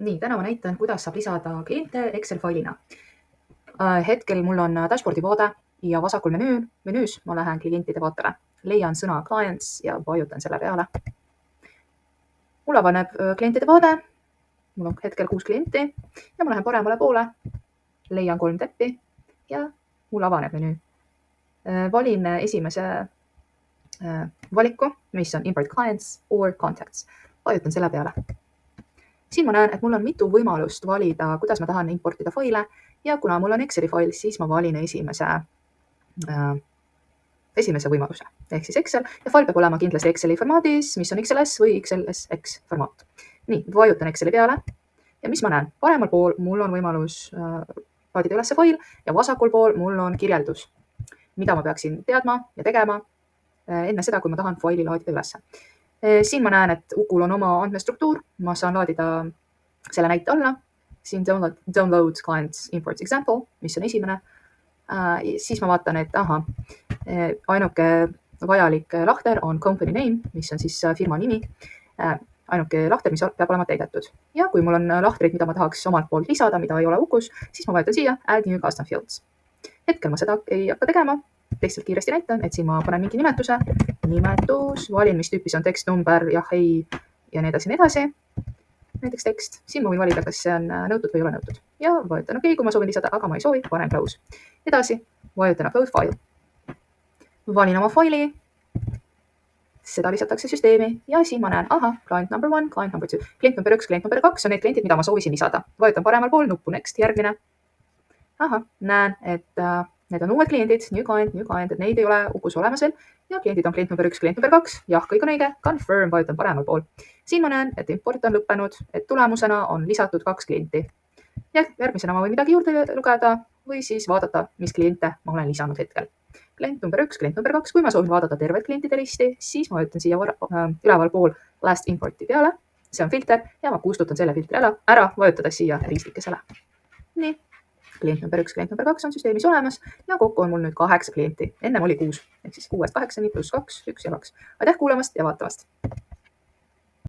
Nii, täna ma näitan, kuidas saab lisada kliente Excel failina. Hetkel mul on dashboardi vaade ja vasakul menüüs ma lähen klientide vaatele. Leian sõna clients ja vajutan selle peale. Mul avaneb klientide vaade. Mul on hetkel 6 klienti ja ma lähen paremale poole. Leian 3 täppi ja mul avaneb menüü. Valin esimese valiku, mis on import clients or contacts. Vajutan selle peale. Siin ma näen, et mul on mitu võimalust valida, kuidas ma tahan importida faile ja kuna mul on Exceli fail, siis ma valin esimese võimaluse ehk siis Excel ja fail peab olema kindlasti Exceli formaadis, mis on XLS või XLSX formaat. Nii, vajutan Exceli peale ja mis ma näen? Paremal pool mul on võimalus laadida üles fail ja vasakul pool mul on kirjeldus, mida ma peaksin teadma ja tegema enne seda, kui ma tahan faili laadida ülesse. Siin ma näen, et Ukul on oma andmestruktuur, ma saan laadida selle näite alla, siin download clients imports example, mis on esimene, siis ma vaatan, et ainuke vajalik lahter on company name, mis on siis firma nimi, ainuke lahter, mis peab olema täidetud. Ja kui mul on lahtrid, mida ma tahaks omalt poolt lisada, mida ei ole Ukus, siis ma vajutan siia add new custom fields. Hetkel ma seda ei hakka tegema. Lihtsalt kiiresti näitan, et siin ma panen mingi nimetus, valin, mis tüüpis on tekst, number, jah, ei ja nii edasi. Näiteks tekst, siin ma võin valida, kas see on nõutud või ei ole nõutud. Ja vajutan OK, kui ma soovin lisada, aga ma ei soovi, panen close. Edasi, vajutan upload file. Valin oma faili, seda lisatakse süsteemi ja siin ma näen, client number 1, client number 2, klient number 1, klient number 2 on need kliendid, mida ma soovisin lisada. Vajutan paremal pool nuppu next, järgmine. Näen, et need on uued kliendid, new client, et neid ei ole Ukus olemas veel ja kliendid on klient number 1, klient number 2, jah, kõik on õige, confirm, vajutan paremal pool. Siin ma näen, et import on lõppenud, et tulemusena on lisatud 2 klienti. Ja järgmisena ma võin midagi juurde lugeda või siis vaadata, mis kliente ma olen lisanud hetkel. Klient number 1, klient number 2, kui ma soovin vaadata tervet klientide listi, siis ma vajutan siia üleval pool last importi peale, see on filter ja ma kustutan selle filtri ära, vajutades siia ristikesele. Nii. Klient number 1, klient number 2 on süsteemis olemas ja kokku on mul nüüd 8 klienti. Ennem oli 6, ehk siis 6-8 + 2, 1 ja 2. Aitäh kuulamast ja vaatamast!